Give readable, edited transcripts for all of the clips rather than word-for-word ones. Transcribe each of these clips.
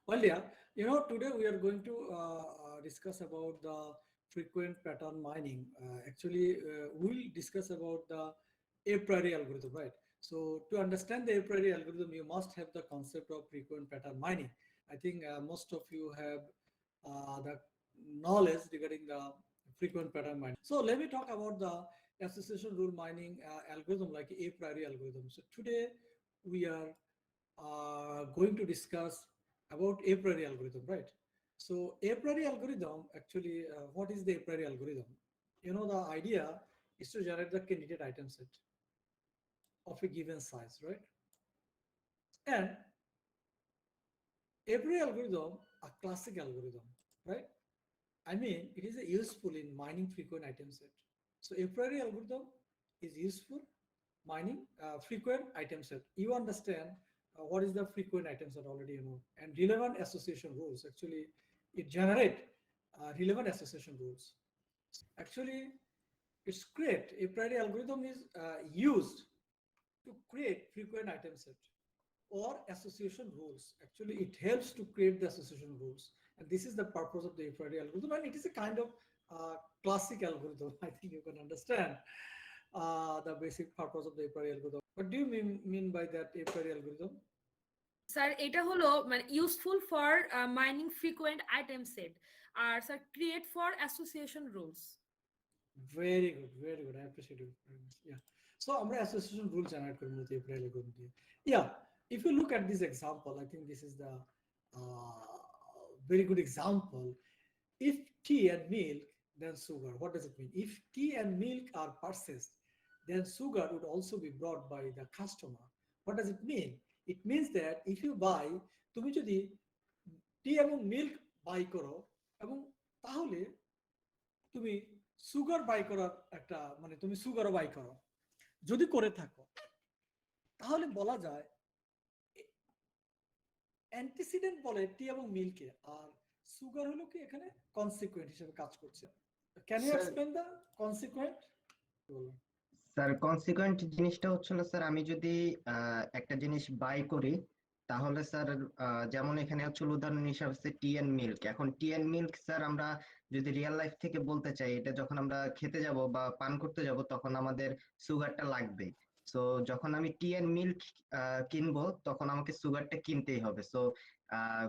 Well, yeah, today we are going to discuss about the frequent pattern mining. We'll discuss about the a priori algorithm, right? So, to understand the a priori algorithm, you must have the concept of frequent pattern mining. I think most of you have the knowledge regarding the frequent pattern mining. So, let me talk about the association rule mining algorithm, like a priori algorithm. So, today we are going to discuss about a priori algorithm, right? So a priori algorithm, actually, what is the a priori algorithm? The idea is to generate the candidate item set of a given size, right? And a priori algorithm, a classic algorithm, right? I mean, it is useful in mining frequent item set. So a priori algorithm is useful mining frequent item set. You understand what is the frequent item set already, and relevant association rules. Actually, it generate relevant association rules. Actually, it's great. A priori algorithm is used to create frequent item set or association rules. Actually, it helps to create the association rules. And this is the purpose of the a priori algorithm. And it is a kind of classic algorithm. I think you can understand the basic purpose of the a priori algorithm. What do you mean by that a priori algorithm? Sir এটা হলো মানে useful for mining frequent item set আর sir create for association rules. Very good, very good. I appreciate you very much. Yeah. So আমরা association rule generate করি মূলত April algorithm দিয়ে. Yeah. If you look at this example, I think this is the very good example. If tea and milk, then sugar. What does it mean? If tea and milk are purchased, then sugar would also be brought by the customer. What does it mean? It means that if you buy, তুমি যদি টি এবং milk by করো এবং তাহলে তুমি sugar by করার একটা মানে তুমি সুগারও বাই করো যদি করে থাকো তাহলে বলা যায় অ্যান্টিসিডেন্ট বলে টি এবং মিল্কে আর সুগার হলো কি এখানে কনসিকুয়েন্ট হিসেবে কাজ করছে can you sir explain the consequent sir consequent জিনিসটা হচ্ছিল স্যার আমি যদি একটা জিনিস বাই করি তাহলে স্যার যেমন এখানে হচ্ছিল উদাহরণ হিসাবে হচ্ছে টি এন্ড মিল্ক। এখন টি এন্ড মিল্ক স্যার আমরা যদি রিয়েল লাইফ থেকে বলতে চাই, এটা যখন আমরা খেতে যাব বা পান করতে যাব তখন আমাদের সুগারটা লাগবে। সো যখন আমি টি এন্ড মিল্ক কিনবো তখন আমাকে সুগারটা কিনতেই হবে। সো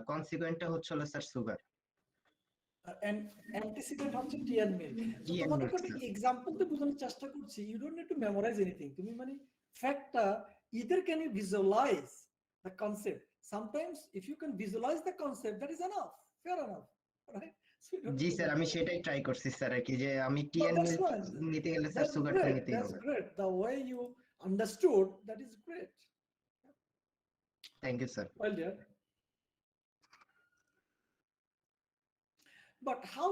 কনসিকুয়েন্টটা হচ্ছিল স্যার সুগার। অ্যান্টিসিডেন্ট হচ্ছে tea and milk so tea and তোমাদেরকে মিল্ক আমি স্যার। এক্সাম্পল দিয়ে বোঝানোর চেষ্টা করছি you don't need to memorize anything তুমি মানে ফ্যাক্টটা either can you visualize the concept sometimes if you can visualize the concept that is enough fair enough right so you don't জি need to sir আমি memorize. সেটাই try করছি sir আর কি, যে আমি tea No, and that's milk fine. নিতে গেলে স্যার That's সুগারটা great. নিতেই That's হবে। great. The way you understood, that is great. Thank you sir. Well, dear. But how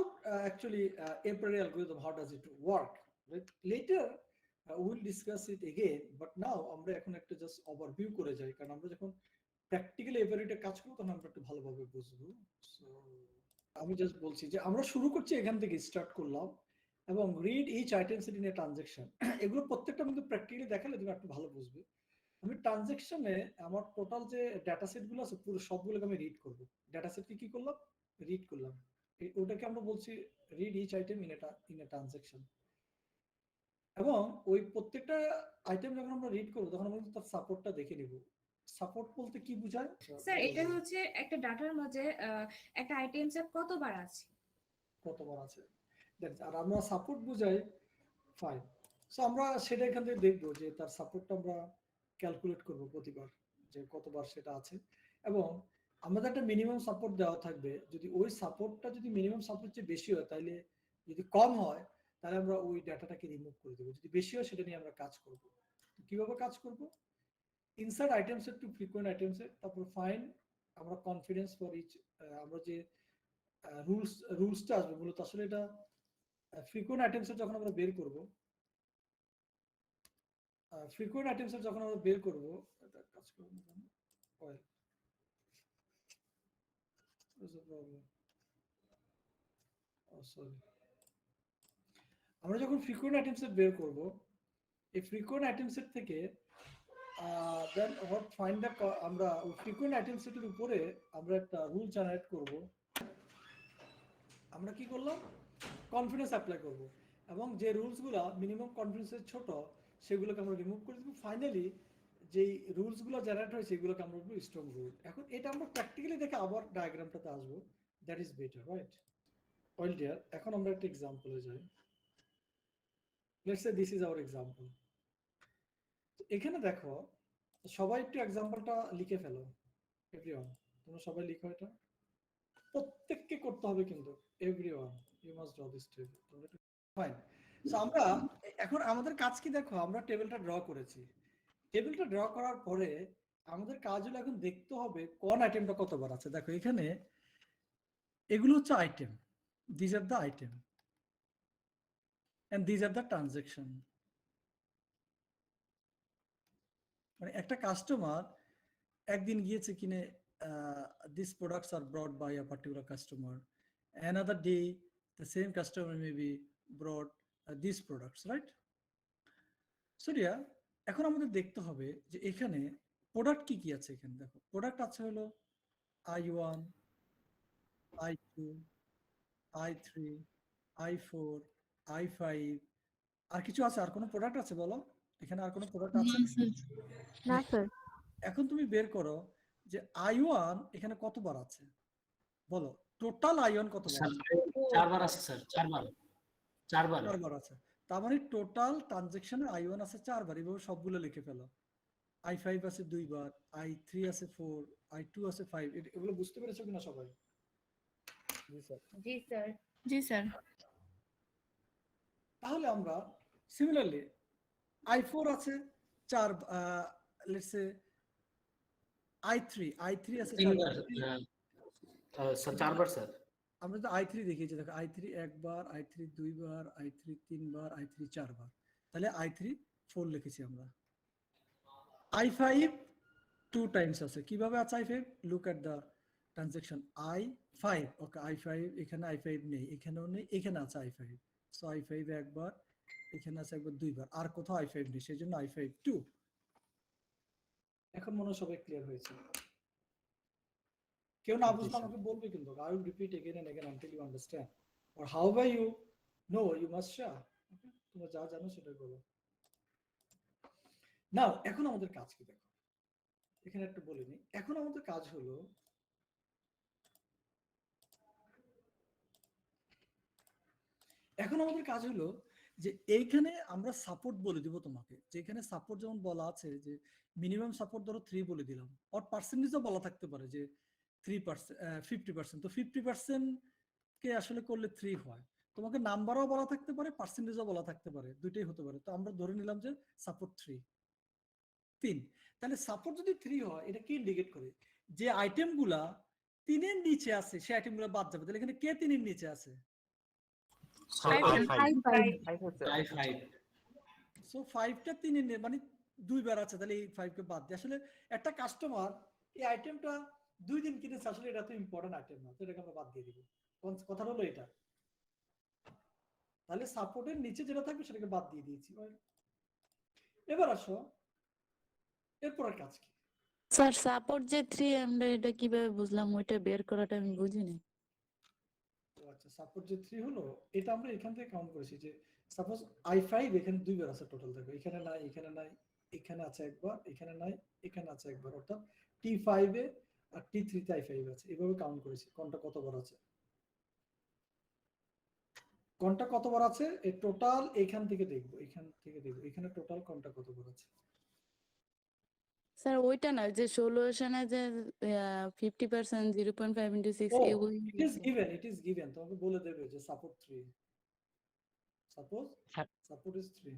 actually a priori algorithm, how does it work? Right? Later, we'll discuss it again. But now, আমরা এখন একটা just overview করে যাই কারণ আমরা যখন practically a priori কাজ করব তখন আমরা একটু ভালোভাবে বুঝবো। So আমি জাস্ট বলছি যে আমরা শুরু করছি এখান থেকে স্টার্ট করলাম এবং read each item set in a transaction এগুলো প্রত্যেকটা কিন্তু প্র্যাকটিক্যালি দেখালে তুমি একটু ভালো বুঝবে। আমি ট্রানজাকশনে আমার টোটাল যে ডেটা সেট গুলো আছে পুরো সবগুলোকে আমি রিড করব। ডেটা সেটকে কি করলাম? রিড করলাম। ওটাকে আমরা বলছি read each item in a transaction এবং ওই প্রত্যেকটা আইটেম যখন আমরা রিড করব তখন আমরা তার সাপোর্টটা দেখে নিব। সাপোর্ট বলতে কি বোঝায়? স্যার এটা হচ্ছে একটা ডাটার মাঝে একটা আইটেম স্যার কতবার আছে কতবার আছে আর আমরা সাপোর্ট বুঝাই ফাইন। সো আমরা সেটা এখান থেকে দেখবো যে তার সাপোর্টটা আমরা ক্যালকুলেট করব প্রতিবার যে কতবার সেটা আছে এবং আমাদের একটা মিনিমাম সাপোর্ট দেওয়া থাকবে। যদি ওই সাপোর্টটা যদি মিনিমাম সাপোর্ট চেয়ে বেশি হয় তাহলে যদি কম হয় তাহলে আমরা ওই ডাটাটাকে রিমুভ করে দেবো, যদি বেশি হয় সেটা নিয়ে আমরা কাজ করব। কিভাবে কাজ করব? Insert item set to frequent item set, তারপর ফাইন আমরা কনফিডেন্স ফর ইচ আমরা যে রুলসটা আসবে মূলত আসলে এটা ফ্রিকোয়েন্ট আইটেম সেট যখন আমরা বের করব ফ্রিকোয়েন্ট আইটেম সেট যখন আমরা বের করব এটা কাজ করব না কেন well is the problem oh sorry আমরা যখন ফ্রিকোয়েন্ট আইটেম সেট বের করব এই ফ্রিকোয়েন্ট আইটেম সেট থেকে দেন হোয়াট ফাইন্ড দ্য আমরা ফ্রিকোয়েন্ট আইটেম সেটের উপরে আমরা একটা রুল জেনারেট করব। আমরা কি করলাম, কনফিডেন্স অ্যাপ্লাই করব এবং যে রুলসগুলো মিনিমাম কনফিডেন্সের ছোট সেগুলোকে আমরা রিমুভ করে দেবো। ফাইনালি যেই রুলসগুলো জেনারেট হয় সেগুলোকে আমরা বলবো স্ট্রং রুল। এখন এটা আমরা প্র্যাকটিক্যালি দেখে আবার ডায়াগ্রামটাতে আসবো, that is better, right? Well dear, এখন আমরা একটা এক্সাম্পলে যাই। Let's say this is our example. এখানে দেখো, সবাই একটু এক্সাম্পলটা লিখে ফেলো। এভরিওয়ান, তোমরা সবাই লিখো, এটা প্রত্যেককে করতে হবে কিন্তু। Everyone you must draw this table. Fine. So আমরা এখন আমাদের কাজ কি দেখো, আমরা টেবিলটা ড্র করেছি। টেবিলটা ড্র করার পরে আমাদের কাজ হলো এখন দেখতে হবে কোন আইটেমটা কতবার আছে। দেখো এখানে এগুলো হচ্ছে item, this are the item and this are the transaction. মানে একটা কাস্টমার একদিন গিয়েছে কিনে, these products are brought by a particular customer. Another day the same customer may be brought these products, right? So yeah, এখন আমাদের দেখতে হবে যে এখানে প্রোডাক্ট কি কি আছে। এখানে দেখো প্রোডাক্ট আছে হলো I1, I2, I3, I4, I5। আর কিছু আছে? আর কোনো প্রোডাক্ট আছে বলো, এখানে আর কোনো প্রোডাক্ট আছে? না স্যার। এখন তুমি বের করো যে I1 এখানে কতবার আছে, বলো টোটাল I1 কতবার আছে? 4 বার আছে স্যার, 4 বার। 4 বার। 4 বার আছে। তার মানে টোটাল ট্রানজাকশনে I1 আছে 4 বার। এইভাবে সবগুলো লিখে ফেলো। I5 আছে 2 বার, I3 আছে 4, I2 আছে 5। এগুলো বুঝতে পেরেছো কিনা সবাই? জি স্যার। জি স্যার। জি স্যার। তাহলে আমরা সিমিলারলি I4 আছে 4, লেটস সে I3 আছে 3 4 বার। বার। স্যার 4 বার স্যার। আমরা তো I3 দেখিয়েছি, দেখো I3 একবার, I3 2 বার, I3 3 বার, I3 4 বার। তাহলে I3 4 লিখেছি আমরা। I5 2 টাইমস আছে। কিভাবে আছে I5? Look at the transaction I5। Okay, I5 এখানে I5 নেই, এখানেও নেই, এখানে আছে I5। সো I5 একবার, এখানে আছে একবার, 2 বার। আর কোথাও I5 নেই, সেজন্য I5 2। এখন মনে হয় সবাই ক্লিয়ার হয়েছে। কেউ না বুঝলে আমাকে বলবে কিন্তু। I will repeat again and again until you understand, or however you know you must share. Okay? তোমরা যা জানো সেটা বলো। নাও এখন আমাদের কাজ কি দেখো, এখানে একটু বলে নিই। এখন আমাদের কাজ হলো যে এইখানে আমরা সাপোর্ট বলে দিব তোমাকে। যেখানে সাপোর্ট যেমন বলা আছে যে মিনিমাম সাপোর্ট ধরো 3 বলে দিলাম, আর পার্সেন্টেজও বলা থাকতে পারে যে 3%, 50%। তো 50% কে আসলে করলে 3 হয়। তোমাকে নাম্বারও বলা থাকতে পারে, পার্সেন্টেজও বলা থাকতে পারে, দুইটাই হতে পারে। তো আমরা ধরে নিলাম যে সাপোর্ট 3। তাহলে সাপোর্ট যদি 3 হয়, এটা কি ইন্ডিকেট করে? যে আইটেমগুলা 3 এর নিচে আছে সেই আইটেমগুলো বাদ যাবে। তাহলে এখানে কে 3 এর নিচে আছে? সো 5টা 3 এর মানে 2 বার আছে, তাহলে এই 5 কে বাদ দিয়ে। আসলে একটা কাস্টমার এই আইটেমটা 2 দিন কিনেছে, আসলে এটা তো ইম্পর্টেন্ট আইটেম না, তো এটাকে আমরা বাদ দিয়ে দিব। কথা হলো এটা। তাহলে সাপোর্টের নিচে যেটা থাকবে সেটাকে বাদ দিয়ে দিয়েছি। এবার আসো এরপরের কাজ কি। স্যার সাপোর্ট যে 3 আমরা এটা কিভাবে বুঝলাম? ওইটা বের করাটা আমি বুঝিনি। আচ্ছা, সাপোর্ট যে 3 হলো, এটা আমরা এখান থেকে কাউন্ট করেছি যে সাপোজ I5 এখানে 2 বার আছে টোটাল। দেখো এখানে নাই, এখানে নাই, এখানে আছে একবার, এখানে নাই, এখানে আছে একবার। অর্থাৎ T5 এ আর T3 তে I5 আছে। এভাবে কাউন্ট করেছি কোনটা কতবার আছে। কোনটা কতবার আছে এই টোটাল এখান থেকে দেখব, এখানে টোটাল কোনটা কতবার আছে। স্যার ওইটা না, যে সলিউশনে যে 50% 0.5 into 6 ও, এগুলো it is given তোমাকে বলে দেবে যে support 3, suppose support is 3,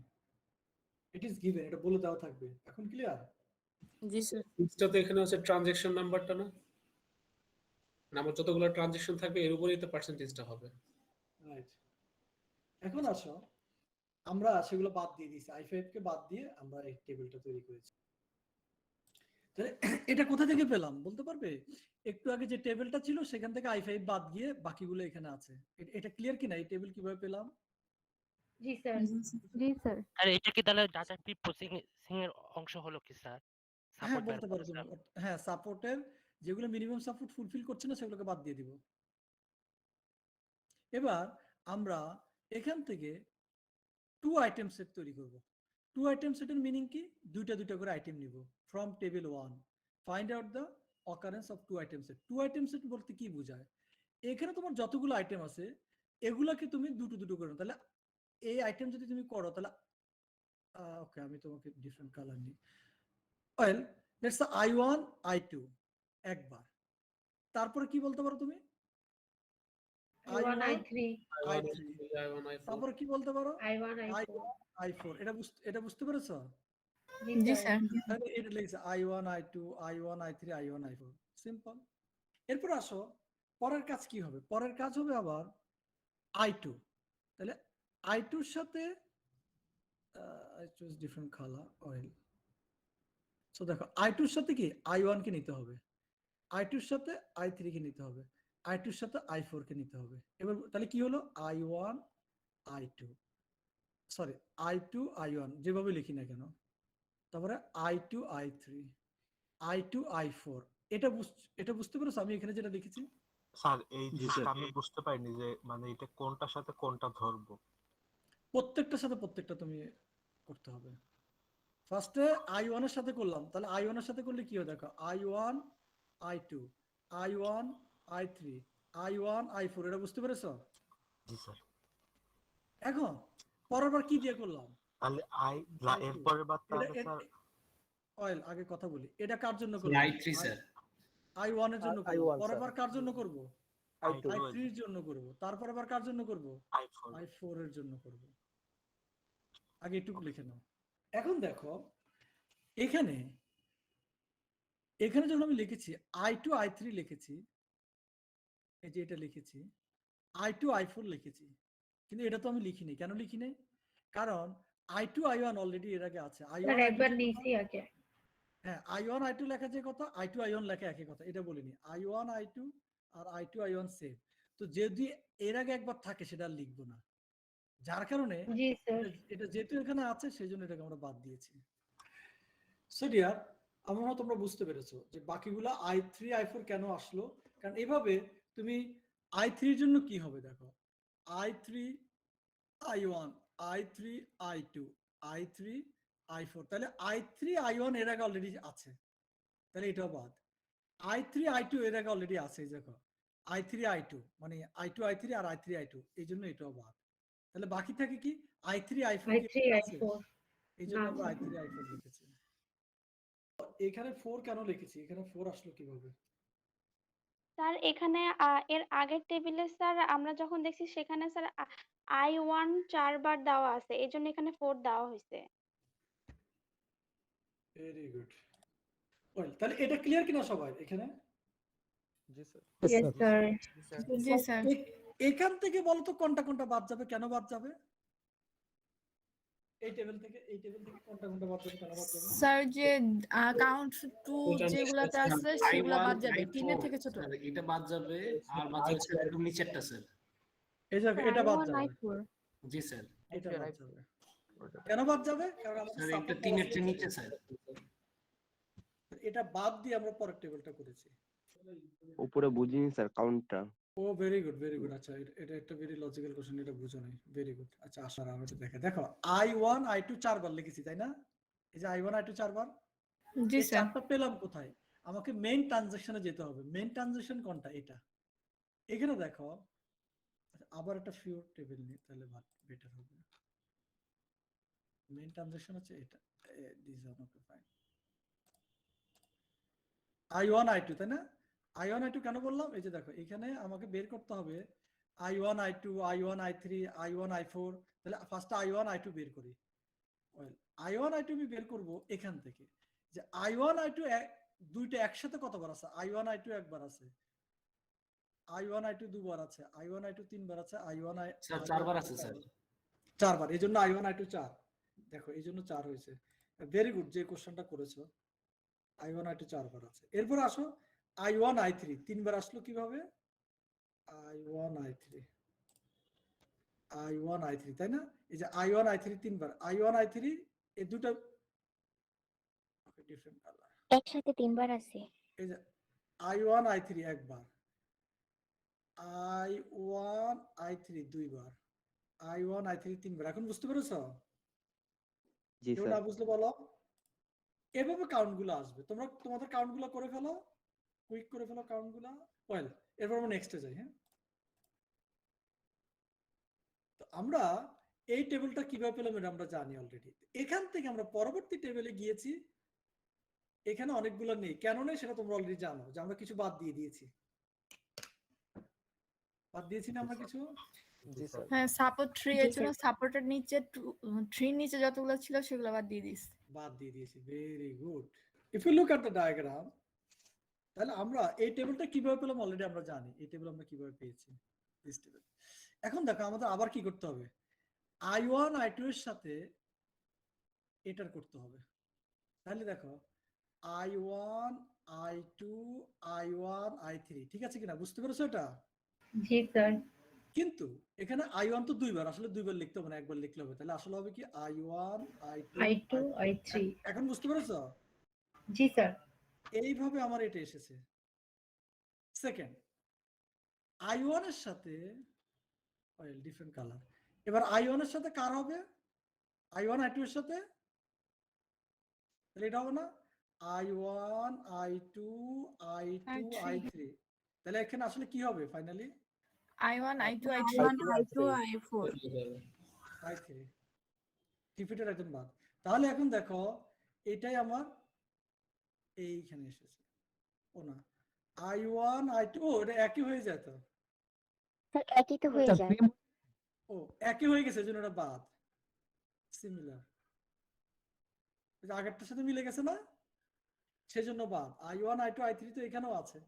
it is given, এটা বলে দেওয়া থাকবে। এখন ক্লিয়ার? জি স্যার। ইনস্টাতে এখানে হচ্ছে ট্রানজাকশন নাম্বারটা না, নাম্বার যতগুলো ট্রানজাকশন থাকবে এর উপরেই তো পার্সেন্টেজটা হবে। রাইট। এখন আসো আমরা সেগুলো বাদ দিয়ে দিয়েছি, I5 কে বাদ দিয়ে আমরা এই টেবিলটা তৈরি করেছি। তাহলে এটা কোথা থেকে পেলাম বলতে পারবে? একটু আগে যে টেবিলটা ছিল সেখান থেকে I5 বাদ গিয়ে বাকিগুলো এখানে আছে। এটা ক্লিয়ার কিনা? এই টেবিল কিভাবে পেলাম? জি স্যার। জি স্যার। আর এটা কি তাহলে ডাটা প্রি প্রসেসিং এর অংশ হলো কি স্যার? হ্যাঁ বলতে পারো তুমি। হ্যাঁ সাপোর্টের যেগুলো মিনিমাম সাপোর্ট ফুলফিল করছে না সেগুলোকে বাদ দিয়ে দিব। এবার আমরা এখান থেকে 2 আইটেম সেট তৈরি করব। 2 আইটেম সেটের মিনিং কি? দুইটা করে আইটেম নিব from table 1, find out the occurrence of 2 item set. 2 item set বলতে কি বোঝায়? এখানে তোমার যতগুলো আইটেম আছে এগুলাকে তুমি দুটো করে নাও। তাহলে এই আইটেম যদি তুমি করো তাহলে ওকে আমি তোমাকে ডিফারেন্ট কালার নিই। ওয়েল লেটস I1 I2 একবার, তারপরে কি বলতে পারো তুমি? I1 I3 I3 তারপরে কি বলতে পারো? I1 I4 I4 এটা বুঝতে পেরেছো? জি স্যার। তাহলে এটা লিখছে I1 I2 I1 I3 I1 I4 simple. এরপর আসো পরের কাজ কি হবে? পরের কাজ হবে আবার I2। তাহলে I2 এর সাথে I choose different color oil। So দেখো I2 এর সাথে কি I1 কে নিতে হবে, I2 এর সাথে I3 কে নিতে হবে, I2 এর সাথে I4 কে নিতে হবে। এবার তাহলে কি হলো? I1 I2 sorry I2 I1 যেভাবে লিখি না কেন, তারপরে I2 I3 I2 I4। এটা বুঝতে পেরেছো আমি এখানে যেটা লিখেছি? স্যার এই জিনিসটা আমি বুঝতে পারিনি যে মানে এটা কোনটার সাথে কোনটা ধরবো। প্রত্যেকটার সাথে প্রত্যেকটা তুমি করতে হবে। ফার্স্টে I1 এর সাথে করলাম, তাহলে I1 এর সাথে করলে কি হয় দেখো, I1 I2 I1 I3 I1 I4। এটা বুঝতে পেরেছো? জি স্যার। এখন পরের বার কি দিয়ে করলাম? তাহলে এর পরের বার তাহলে স্যার অয়েল আগে কথা বলি, এটা কার জন্য করব? I3 sir. I1 এর জন্য করব। পরের বার কার জন্য করব? I2 I3 এর জন্য করব। তারপরের বার কার জন্য করব? I4 I4 এর জন্য করব। আগে একটু লিখে নাও। এখন দেখো এখানে যখন আমি লিখেছি I2 I3 লিখেছি, এই যে এটা লিখেছি I2 I4 লিখেছি, কিন্তু এটা তো আমি লিখিনি। কেন লিখিনি? কারণ I2 I1 অলরেডি এর আগে আছে। স্যার একবার নিছি আগে। হ্যাঁ I1 I2 লেখা যে কথা, I2 I1 লেখা একই কথা, এটা বলিনি। I1 I2 আর I2 I1 সেম। তো যদি এর আগে একবার থাকে সেটা আর লিখবো না, যার কারণে জি স্যার। এটা যেহেতু এখানে আছে সেই জন্য এটাকে আমরা বাদ দিয়েছি। সো ডিয়ার আমার মনে হয় তোমরা বুঝতে পেরেছো যে বাকিগুলা I3 I4 কেন আসলো। কারণ এভাবে তুমি I3 এর জন্য কি হবে দেখো, I3 I1 I3 I2 I3 I4। তাহলে I3 I1 এর আগে অলরেডি আছে, তাহলে এটাও বাদ। I3 I2 এর আগে অলরেডি আছে, দেখো I3 I2 মানে I2 I3 আর I3 I2, এই জন্য এটাও বাদ। তাহলে বাকি থাকে কি I3 I4 I3 I4 এই জন্য আমরা I3 I4 লিখেছি। এখানে 4 কেন লিখেছি? এখানে 4 আসলো কিভাবে? স্যার এখানে এর আগের টেবিলে স্যার আমরা যখন দেখছি সেখানে স্যার I1 4 বার দেওয়া আছে, এই জন্য এখানে 4 দেওয়া হয়েছে। Very good. ওয়েল তাহলে এটা ক্লিয়ার কিনা সবাই এখানে? জি স্যার। জি স্যার। এখান থেকে বলো তো কোনটা বাদ যাবে, কেন বাদ যাবে? এই টেবিল থেকে কোনটা বাদ যাবে, কেন বাদ যাবে? স্যার যে কাউন্ট টু যেগুলাতে আছে সেগুলা বাদ যাবে, 3 এর থেকে ছোট। স্যার এটা বাদ যাবে আর বাদ যাবে স্যার একদম নিচেরটা স্যার। এই জায়গা এটা বাদ যাবে। I4 জি স্যার। এটা বাদ যাবে। কেন বাদ যাবে? কারণ আমাদের স্যার এটা 3 এর চেয়ে নিচে স্যার। এটা বাদ দিয়ে আমরা পরের টেবিলটা করেছি। উপরে বুঝিনি স্যার কাউন্টটা। ও ভেরি গুড ভেরি গুড। আচ্ছা এটা একটা ভেরি লজিক্যাল কোশ্চেন, এটা বুঝো নাই। Very good. আচ্ছা আসো আমরা এটা দেখো I1 I2 4 বার লিখেছি তাই না? এই যে I1 I2 4 বার। জি এই স্যার। চারটা পেলাম কোথায়? আমাকে মেইন ট্রানজাকশনে যেতে হবে। মেইন ট্রানজাকশন কোনটা? এটা। এখানে দেখো আবার একটা ফিউর টেবিল নিই তাহলে বেটার হবে। মেইন ট্রানজাকশন হচ্ছে এটা। This one okay fine. I1 I2 তাই না? I1 I2 কেন বললাম? এই যে দেখো এখানে আমাকে বের করতে হবে I1 I2 I1 I3 I1 I4। তাহলে ফার্স্ট I1 I2 বের করি। ওয়েল I1 I2 আমি বের করব এখান থেকে যে I1 I2 দুইটা একসাথে কতবার আছে? I1 I2 একবার আছে, I1 I2 দুবার আছে, I1 I2 তিনবার আছে, I1 স্যার 4 বার আছে স্যার। 4 বার। এইজন্য I1 I2 4। দেখো এইজন্য 4 হয়েছে। ভেরি গুড যে কোশ্চেনটা করেছো। I1 I2 4 বার আছে। এরপর আসো I1 I3 তিনবার আসলো কিভাবে? I1 I3 তাই না? এই যে I1 I3 তিনবার, I1 I3 এই দুটো ওকে ডিফারেন্ট কালার। একসাথে 3 বার আছে। এই যে I1 I3 একবার, I1 I3 দুইবার, I1 I3 তিনবার। এখন বুঝতে পেরেছো? জি কেউ স্যার। না বুঝলে বলো। এভাবে কাউন্ট গুলো আসবে, তোমরা তোমাদের কাউন্ট গুলো করে ফেলো, কুইক করে ফেলো কাউন্ট গুলা। ওয়েল, এরপর আমরা নেক্সটে যাই। হ্যাঁ, তো আমরা এই টেবিলটা কিভাবে পেলাম এটা আমরা জানি অলরেডি। এখান থেকে আমরা পরবর্তী টেবিলে গিয়েছি, এখানে অনেকগুলো নেই, কেন নেই সেটা তোমরা অলরেডি জানো, যে আমরা কিছু বাদ দিয়ে দিয়েছি। বাদ দিয়েছি না আমরা কিছু? জি স্যার। হ্যাঁ, সাপোর্ট 3 এর জি জন্য স্যার। সাপোর্টের নিচে 3 নিচে যতগুলো ছিল সেগুলো বাদ দিয়ে দিস। বাদ দিয়ে দিয়েছি। Very good. If you look at the diagram, তাহলে আমরা এই টেবিলটা কিভাবে পেলাম অলরেডি আমরা জানি। এই টেবিল আমরা কিভাবে পেয়েছি, দিস টেবিল। এখন দেখো আমাদের আবার কি করতে হবে, I1 I2 এর সাথে এটার করতে হবে। তাহলে দেখো I1 I2 I1 I3, ঠিক আছে কিনা, বুঝতে পেরেছো এটা? জি স্যার। কিন্তু এখানে I1 তো দুইবার, আসলে দুইবার লিখতে হবে না, একবার লিখলে হবে। তাহলে আসলে হবে কি I1 I2 I2 I3। এখন বুঝতে পেরেছো? জি স্যার। এইভাবে আমার এটা এসেছে। সেকেন্ড, I1 এর সাথে ডিফারেন্ট কালার, এবার I1 এর সাথে কার হবে, I1 I2 এর সাথে, তাহলে এটা হবে না I1 I2 I2 I3, তাহলে এখানে আসলে কি হবে finally? I1 I2 I1 I2 I4। I3 repeated item বাদ। তাহলে এখন দেখো এটাই আমার এইখানে এসেছে। ও না, I1 I2, ও এটা একই হয়ে যায় তো। স্যার একই তো হয়ে যায়। ও একই হয়ে গেছে, এজন্য এটা বাদ। সিমিলার, আগেরটার সাথে মিলে গেছে না, সেজন্য বাদ। I1 I2 I3 তো এখানেও আছে,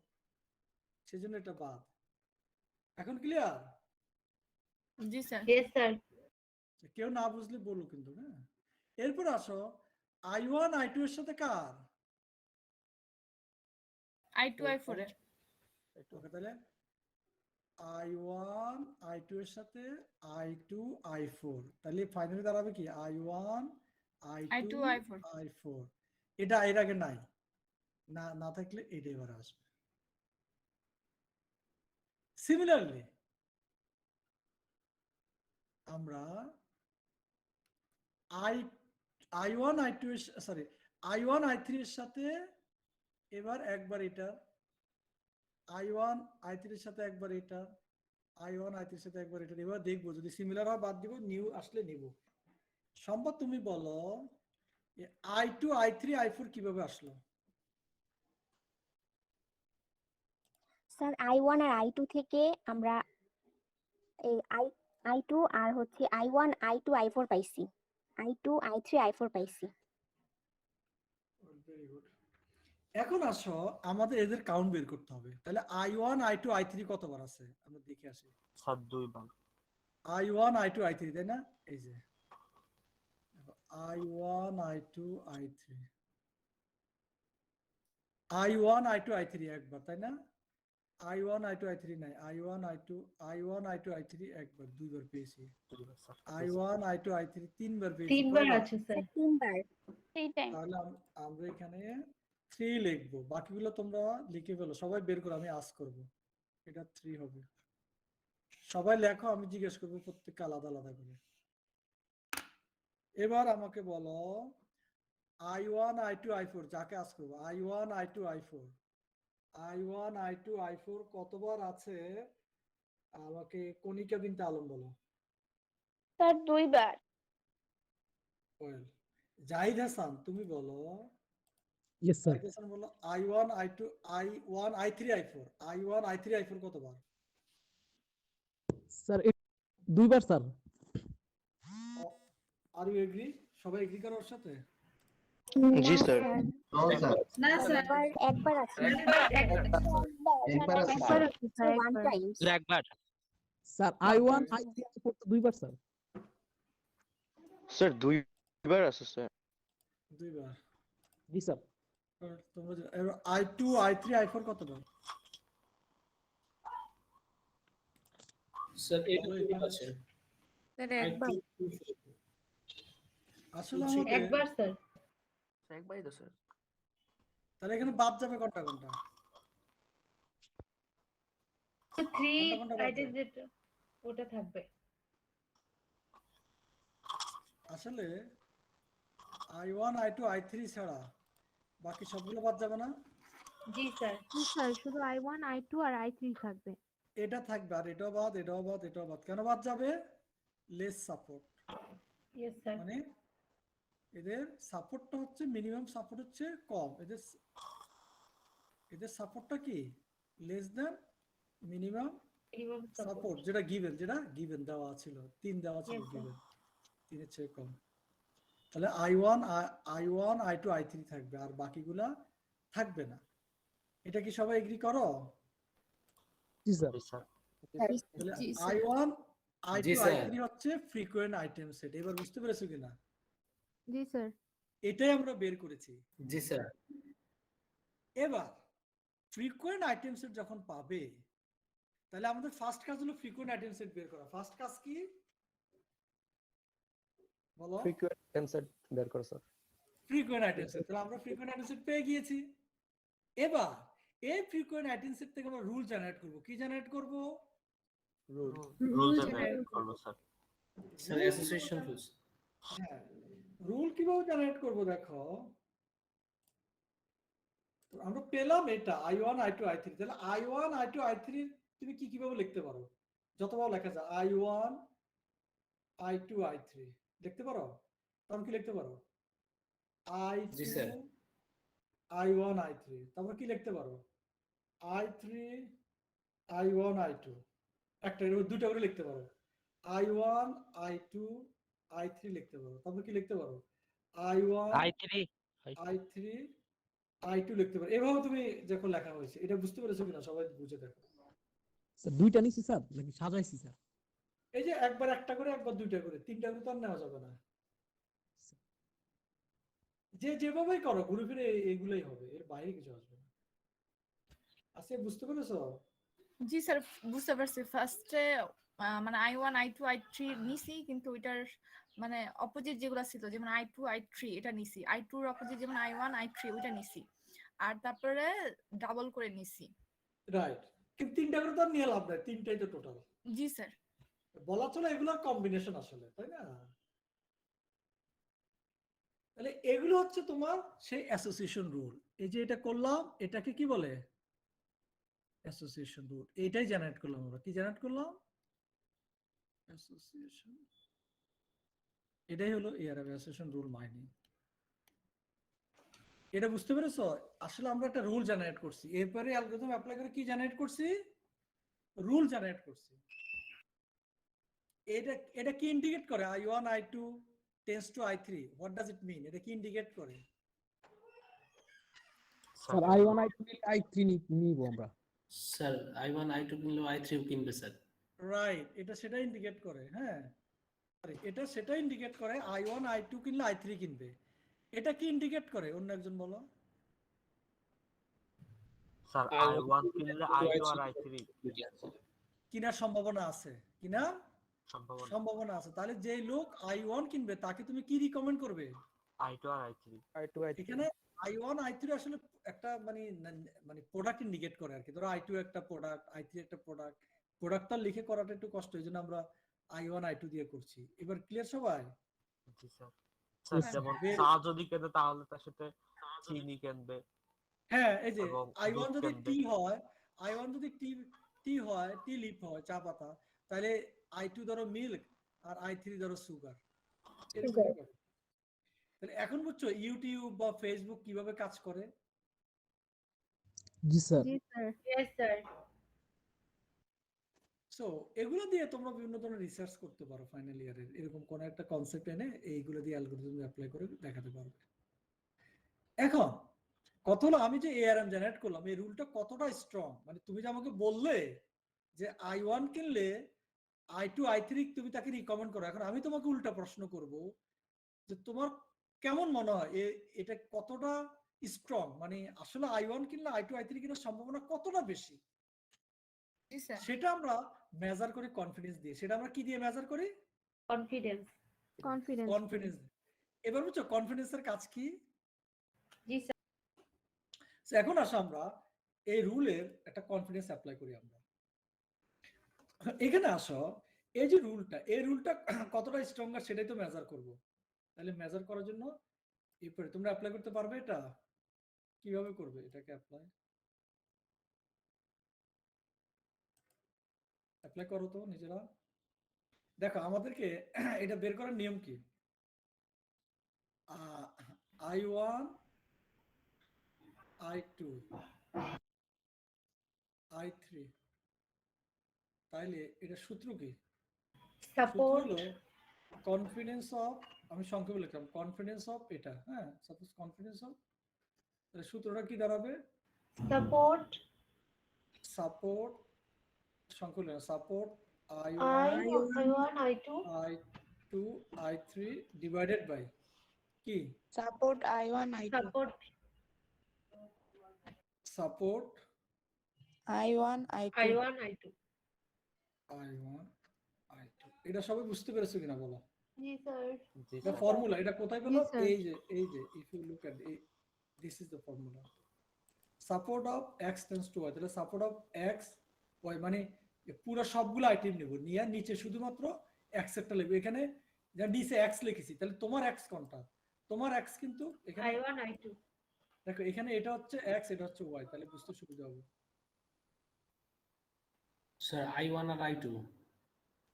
সেজন্য এটা বাদ। এখন ক্লিয়ার? জি স্যার। Yes sir. কেউ না বুঝলে বলো কিন্তু। হ্যাঁ, এরপর আসো I1 I2 এর সাথে কার, I2 I4 এর। ওকে, তাহলে I1 I2 এর সাথে I2 I4, তাহলে ফাইনালি দাঁড়াবে কি I1 I2 I4। I4। এটা এর আগে নাই, না না থাকলে এটা এবার আসবে। সিমিলারলি আমরা I1 I2 এর সরি I1 I3 এর সাথে এবার একবার এটা, I1 I3 এর সাথে একবার এটা, I1 I3 এর সাথে একবার এটা, এবার দেখবো যদি সিমিলার হয় বাদ দিব, নিউ আসলে নিব। সম্পদ তুমি বলো I2 I3 I4 কিভাবে আসলো? স্যার I1 আর I2 থেকে আমরা এই I2 আর হচ্ছে I1 I2 I4 পাইছি। I2 I3 I4 পাইছি। Very good. এখন আসো আমাদের এদের কাউন্ট বের করতে হবে। তাহলে I1 I2 I3 কতবার আছে আমরা দেখে আসি। স্যার 2 বার। I1 I2 I3, তাই না? এই যে I1 I2 I3, I1 I2 I3 একবার, তাই না? I1 I2 I3 নাই, I1 I2 I3 একবার, দুইবার পেয়েছি। I1 I2 I3 তিনবার পেয়েছি। 3 বার আছে স্যার। 3 বার। সেইটাই। তাহলে আমরা এখানে 3 লিখবো, বাকিগুলো তোমরা লিখে ফেলো, সবাই বের করো, আমি আস করব। এটা 3 হবে। সবাই লেখো, আমি জিজ্ঞেস করবো প্রত্যেককে আলাদা আলাদা করে। এবার আমাকে বলো I1 I2 I4, যাকে আস করবো I1 I2 I4, I1 I2 I4 কতবার আছে আমাকে কণিকা বিনতে আলম বলো। স্যার 2 বার। ওয়েল, জাহিদ হাসান তুমি বলো। Yes sir. জাহিদ হাসান বলো I1 I3 I4, I1 I3 I4 কতবার? স্যার 2 বার স্যার। Are you agree? সবাই এগ্রি করো ওর সাথে? জি স্যার। না স্যার একবার আছে। একবার আছে একবার স্যার। আছে স্যার, ওয়ান টাইমস। একবার। স্যার I1 I3 I4 তো 2 বার স্যার। স্যার 2 বার আছে স্যার। দুইবার। জি স্যার। তোমরা I2 I3 I4 কতবার? স্যার এটা ঠিক আছে। স্যার একবার। আসলে আমাদের একবার স্যার। একবারই তো স্যার। তাহলে এখানে বাদ যাবে কোনটা কোনটা? কোনটা বাদ যাবে? ওটা থাকবে। আসলে I1 I2 I3 ছাড়া বাকি সবগুলো বাদ যাবে না? জি স্যার। জি স্যার, শুধু I1 I2 আর I3 থাকবে। এটা থাকবে আর এটাও বাদ, এটাও বাদ, এটাও বাদ। কেন বাদ যাবে? Less support. Yes sir. মানে এদের সাপোর্টটা হচ্ছে মিনিমাম সাপোর্ট হচ্ছে কম, এদের সাপোর্টটা কি লেস দেন মিনিমাম সাপোর্ট, যেটা গিভেন দেওয়া ছিল, 3 দেওয়া ছিল গিভেন, 3 এর চেয়ে কম। তাহলে I1 I2 I3 থাকবে আর বাকিগুলা থাকবে না। এটা কি সবাই এগ্রি করো? জি স্যার। তাহলে জি স্যার। I1 জি I2 স্যার। I3 হচ্ছে ফ্রিকোয়েন্ট আইটেম সেট। এবার বুঝতে পেরেছো কিনা? জি স্যার। এটাই আমরা বের করেছি। জি স্যার। এবার ফ্রিকোয়েন্ট আইটেম সেট যখন পাবে, তাহলে আমাদের ফার্স্ট কাজ হলো ফ্রিকোয়েন্ট আইটেম সেট বের করা। ফার্স্ট কাজ কি বলো? ফ্রিকোয়েন্ট আইটেম সেট বের করো স্যার। Frequent item set. তাহলে আমরা ফ্রিকোয়েন্ট আইটেম সেট পেয়ে গিয়েছি। এবার এই ফ্রিকোয়েন্ট আইটেম সেট থেকে আমরা রুল জেনারেট করব। কি জেনারেট করব? রুল জেনারেট করবো স্যার। Sir association rules. হ্যাঁ, রুল কিভাবে জেনারেট করব দেখো। তো আমরা পেলাম এটা I1 I2 I3। তাহলে I1 I2 I3 তুমি কিভাবে লিখতে পারো? যতবার লেখা যায় I1 I2 I3 লিখতে পারো? তখন কি লিখতে পারো? জি I2 স্যার। I1 I3। তারপর কি লিখতে পারো? I3 I1 I2। একটা দুটো করে লিখতে পারো। I1 I2 I3 লিখতে পারো। তারপর কি লিখতে পারো? I1 I3 I2 লিখতে পারো। এভাবে তুমি যখন লেখা হয়েছে, এটা বুঝতে পেরেছো কিনা সবাই বুঝে দেখো। স্যার দুইটা নিছি স্যার নাকি সাজাইছি স্যার? এই যে একবার একটা করে, একবার দুইটা করে, তিনটা করে তো আর নেওয়া যাবে না। যেভাবেই করো ঘুরে ফিরে এইগুলাই হবে, এর বাইরে কিছু আসবে না। আচ্ছা, বুঝতে পেরেছো? জি স্যার, বুঝতে পারছি। ফার্স্টে মানে I1 I2 I3 নিছি, কিন্তু ওইটার মানে অপোজিট যেগুলো ছিল, যেমন I2 I3 এটা নিছি, I2 এর অপোজিট যেমন I1 I3 ওইটা নিছি, আর তারপরে ডাবল করে নিছি। রাইট, কিন্তু তিনটা করে তো আর নিয়ে লাভ নাই, তিনটাই তো টোটাল। জি স্যার। বলা চলে এগুলোর কম্বিনেশন আসলে, তাই না? তাহলে এগুলো হচ্ছে তোমার সেই অ্যাসোসিয়েশন রুল। এই যে এটা করলাম, এটাকে কি বলে? Association rule. এটাই জেনারেট করলাম আমরা। কি জেনারেট করলাম? অ্যাসোসিয়েশন। এটাই হলো এআরএম, অ্যাসোসিয়েশন রুল মাইনিং। এটা বুঝতে পেরেছো? আসলে আমরা একটা রুল জেনারেট করছি, এরপরে অ্যালগরিদম অ্যাপ্লাই করে কি জেনারেট করছি? রুল জেনারেট করছি। এটা কি ইন্ডিকেট করে? I1 I2 tends to I3, what does it mean? এটা কি ইন্ডিকেট করে? স্যার I1 I2 I3 নিব আমরা। স্যার I1 I2 কিনলেও I3 ও কিনবে স্যার। রাইট, এটা সেটা ইন্ডিকেট করে। হ্যাঁ, এটা সেটা ইন্ডিকেট করে I1 I2 কিনলে I3 কিনবে। এটা কি ইন্ডিকেট করে? অন্য একজন বলো। স্যার I1 কিনলে I2 আর I3 কিনার সম্ভাবনা আছে, কিনার সম্ভাবনা সম্ভাবনা আছে। তাহলে যে লোক I1 কিনবে তাকে তুমি কি রিকমেন্ড করবে? I2 আর I3। এখানে I1 I3 আসলে একটা মানে প্রোডাক্ট ইন্ডিকেট করে আর কি। ধরো I2 একটা প্রোডাক্ট, I3 একটা প্রোডাক্ট। প্রোডাক্টটা লিখে করাটা একটু কষ্ট, এই জন্য আমরা I1 I2 দিয়ে করছি। এবার ক্লিয়ার সবাই? জি স্যার। স্যার যেমন চা যদি কেনে তাহলে তার সাথে চিনি কিনবে। হ্যাঁ, এই যে এবং I1 দুধ যদি কিনবে। টি হয়, I1 যদি টি হয়, টি লিফ হয়, চা পাতা, তাহলে I2 ধরো মিল্ক আর I3 ধরো সুগার। এরকম করে। তাহলে এখন বুঝছো ইউটিউব বা ফেসবুক কিভাবে কাজ করে? জি স্যার। জি স্যার। Yes sir. সো এগুলো দিয়ে তোমরা বিভিন্ন ধরনের রিসার্চ করতে পারো ফাইনাল ইয়ারের। এরকম কোন একটা কনসেপ্ট এনে এইগুলো দিয়ে অ্যালগরিদম অ্যাপ্লাই করে দেখাতে পারবে। এখন কথা হলো, আমি যে এআরএম জেনারেট করলাম, এই রুলটা কতটা স্ট্রং? মানে তুমি যে আমাকে বললে যে I1 কিনলে I2 I3 তুমি তাকে রিকমেন্ড করো। এখন আমি তোমাকে উল্টা প্রশ্ন করব যে তোমার কেমন মনে হয় এটা কতটা স্ট্রং? মানে আসলে I1 কিনলে I2 I3 কেনার সম্ভাবনা কতটা বেশি? জি স্যার। সেটা আমরা মেজার করি কনফিডেন্স দিয়ে। সেটা আমরা কি দিয়ে মেজার করি? কনফিডেন্স। কনফিডেন্স। এবার বুঝছো কনফিডেন্সের কাজ কি? জি স্যার। So এখন আসো আমরা এই রুলের একটা কনফিডেন্স অ্যাপ্লাই করি আমরা। এখানে আসো, এই যে রুলটা, এই রুলটা কতটা স্ট্রঙ্গার সেটাই তো মেজার করব। তাহলে মেজার করার জন্য এরপরে তোমরা অ্যাপ্লাই করতে পারবে এটা? কিভাবে করবে এটাকে অ্যাপ্লাই? অ্যাপ্লাই করো তো নিজেরা। দেখো আমাদেরকে এটা বের করার নিয়ম কি? I1, I2, I3, তাইলে এটা সূত্র কি? সাপোর্ট কনফিডেন্স অফ, আমি সংক্ষেপে লিখলাম কনফিডেন্স অফ এটা, হ্যাঁ, সাপোজ কনফিডেন্স অফ, তাহলে সূত্রটা কি দাঁড়াবে? সাপোর্ট সাপোর্ট, সংক্ষেপে লিখলাম support I1, I2 I2, I3 divided by কি? Support I1 I2 support support I1 I2 I1 I2 I1, I2, এটা সবাই বুঝতে পেরেছো কিনা বলো? জি স্যার জি এটা স্যার। ফর্মুলা, এটা কোথায় পেলো? sir. এই যে if you look at this is the formula, support of x tends to y। তাহলে সাপোর্ট অফ x y মানে পুরো সবগুলো আইটেম নেব, নিয়ে নিচে শুধুমাত্র x একটা লিখব। এখানে যা নিচে x লিখেছি, তাহলে তোমার x কোনটা? তোমার x কিন্তু এখানে I1 I2 দেখো, এখানে এটা হচ্ছে x, এটা হচ্ছে y, তাহলে বুঝতে সুবিধা হবে। স্যার I1 আর I2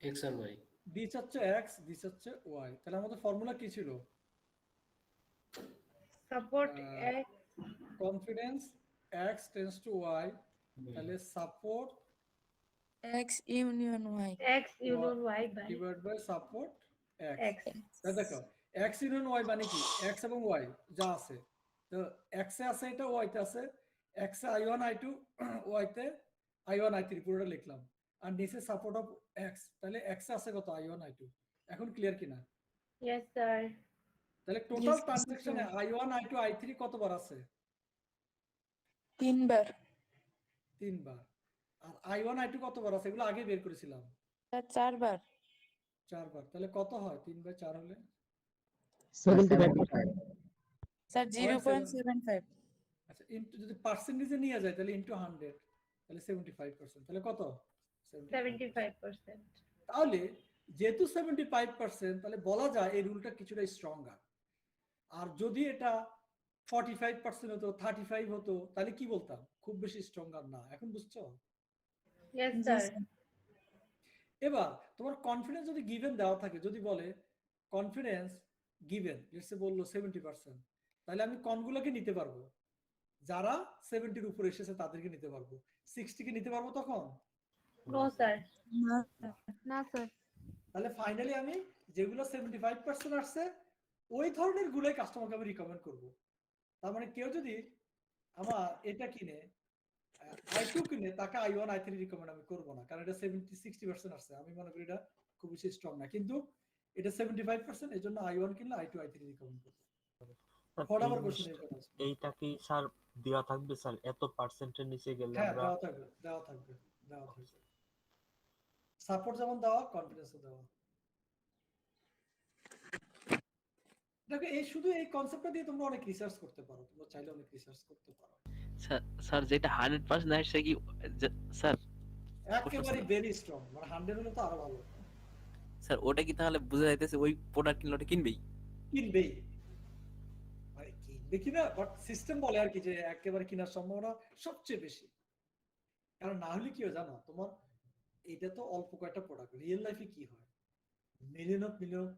x আর y। দিস হচ্ছে x, দিস হচ্ছে y, তাহলে আমাদের ফর্মুলা কি ছিল? Support ah, confidence x tends to y, তাহলে support X union Y X union Y by divide by support x। X তাহলে দেখো x ইউনিয়ন y মানে কি? x এবং y যা আছে, তো x এ আছে, এটা y তে আছে, x এ I1 I2, y তে I1 I3 পুরোটা লিখলাম, আর নিচে সাপোর্ট অফ x, তাহলে x এ আছে কত? I1 I2। এখন ক্লিয়ার কিনা? yes sir তাহলে টোটাল ট্রানজাকশনে I1 I2 I3 কতবার আছে? 3 বার 3 বার। আর I1 I2 কতবার আছে? এগুলো আগে বের করেছিলাম, 4 বার 4 বার। তাহলে কত হয় 3 বাই 4 হলে? 75 স্যার 0.75 আচ্ছা, ইনটু যদি পার্সেন্টেজে নিয়ে যায় তাহলে ইনটু 100, তাহলে 75%। তাহলে কত? 75% তাহলে যেহেতু 75%, তাহলে বলা যায় এই রুলটা কিছুটা স্ট্রঙ্গার। আর যদি এটা 45% হতো, 35 হতো, তাহলে কি বলতাম? খুব বেশি স্ট্রঙ্গার না। এখন বুঝছো? yes sir এবার তোমার কনফিডেন্স যদি গিভেন দেওয়া থাকে, যদি বলে কনফিডেন্স গিভেন লেটস সে বললো 70%, তাহলে আমি কনগুলোকে নিতে পারবো, যারা 70 এর উপরে এসেছে তাদেরকে নিতে পারবো। 60 কে নিতে পারবো তখন? no sir না স্যার। তাহলে ফাইনালি আমি যেগুলো 75% আসছে ওই ধরনের গুলোই কাস্টমারকে আমি রিকমেন্ড করব। তার মানে কেউ যদি আমার এটা কিনে I2 কিনে, তাকে I1 I3 রিকমেন্ড আমি করব না, কারণ এটা 60% আসছে, আমি মনে করি এটা খুব বেশি স্ট্রং না। কিন্তু এটা 75%, এর জন্য I1 কিনলে I2 I3 রিকমেন্ড করব। স্যার, ফটাফট কোশ্চেন এর কথা। এইটা কি স্যার দেওয়া থাকবে স্যার? এত পার্সেন্টের নিচে গেলে হ্যাঁ, আমরা দেওয়া থাকবে, দেওয়া থাকবে, দেওয়া থাকবে। সাপোর্ট যেমন দেওয়া, কনফিডেন্সও দেওয়া। দেখো এই শুধু এই কনসেপ্টটা দিয়ে তোমরা অনেক রিসার্চ করতে পারো, তোমরা চাইলে অনেক রিসার্চ করতে পারো। স্যার যেটা 100% আসছে কি স্যার? একেবারে ভেরি স্ট্রং, মানে 100 হলে তো আরো ভালো। স্যার ওটা কি তাহলে বোঝা যাইতেছে ওই প্রোডাক্ট কিনলে ওটা কিনবেই? কিনবেই, মানে কিনবে কিনা, বাট সিস্টেম বলে আর কি যে একেবারে কেনার সম্ভাবনা সবচেয়ে বেশি। কারণ না হলে কি হয় জানো, তোমার এটা তো অল্প কয়েকটা প্রোডাক্ট, রিয়েল লাইফে কি হয় মিলিয়ন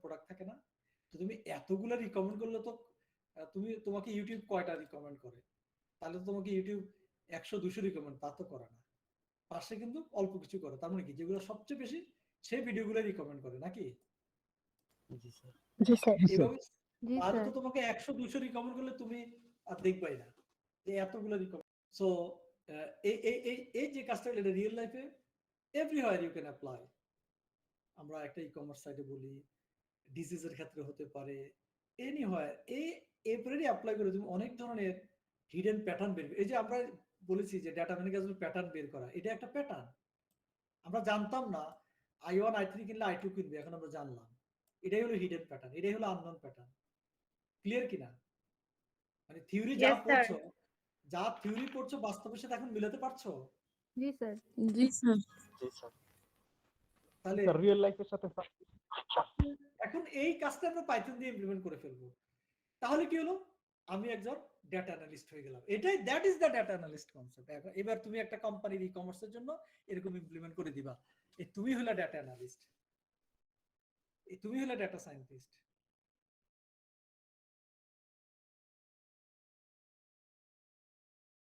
প্রোডাক্ট থাকে না? তো তুমি এতগুলো রিকমেন্ড করলে তো তোমাকে ইউটিউব কয়টা রিকমেন্ড করে? তাহলে তো তোমাকে ইউটিউব 100-200 রিকমেন্ড তা তো করে না, পাশে কিন্তু অল্প কিছু করে। তার মানে কি, যেগুলো সবচেয়ে বেশি সেই ভিডিওগুলো রিকমেন্ড করে নাকি? জি স্যার। জি স্যার। এভাবে জি আর স্যার। তো তোমাকে 100-200 রিকমেন্ড করলে তুমি আর দেখবাই না যে এতগুলো রিকমেন্ড। সো এই যে কাজটা, এটা রিয়েল লাইফে এভরিহোয়ার ইউ ক্যান অ্যাপ্লাই। আমরা একটা ই-কমার্স সাইটে বলি, ডিজিজের ক্ষেত্রে হতে পারে, এনিহোয়ার এই এভরি অ্যাপ্লাই করে তুমি অনেক ধরনের হিডেন প্যাটার্ন বের। এই যে আমরা বলেছি যে ডেটা ম্যানেজমেন্ট প্যাটার্ন বের করা, এটা একটা প্যাটার্ন। আমরা জানতাম না I1 I3 কিনলে I2 কিনবে, এখন আমরা জানলাম। এটাই হলো হিডেন প্যাটার্ন, এটাই হলো আননোন প্যাটার্ন। ক্লিয়ার কিনা? মানে থিওরি যা Yes, sir. পড়ছো, যা থিওরি পড়ছো বাস্তবের সাথে এখন মিলাতে পারছো? জি স্যার। জি স্যার। জি স্যার। তাহলে স্যার রিয়েল লাইফের সাথে এখন এই কাজটা আমরা পাইথন দিয়ে ইমপ্লিমেন্ট করে ফেলবো। তাহলে কি হলো, আমি একজন ডেটা অ্যানালিস্ট হয়ে গেলাম। এটাই that is the data analyst concept. এবার তুমি একটা কোম্পানির ই কমার্সের জন্য এরকম ইমপ্লিমেন্ট করে দিবা, তুমি হলে ডেটা অ্যানালিস্ট, তুমি হলে ডেটা সায়েন্টিস্ট।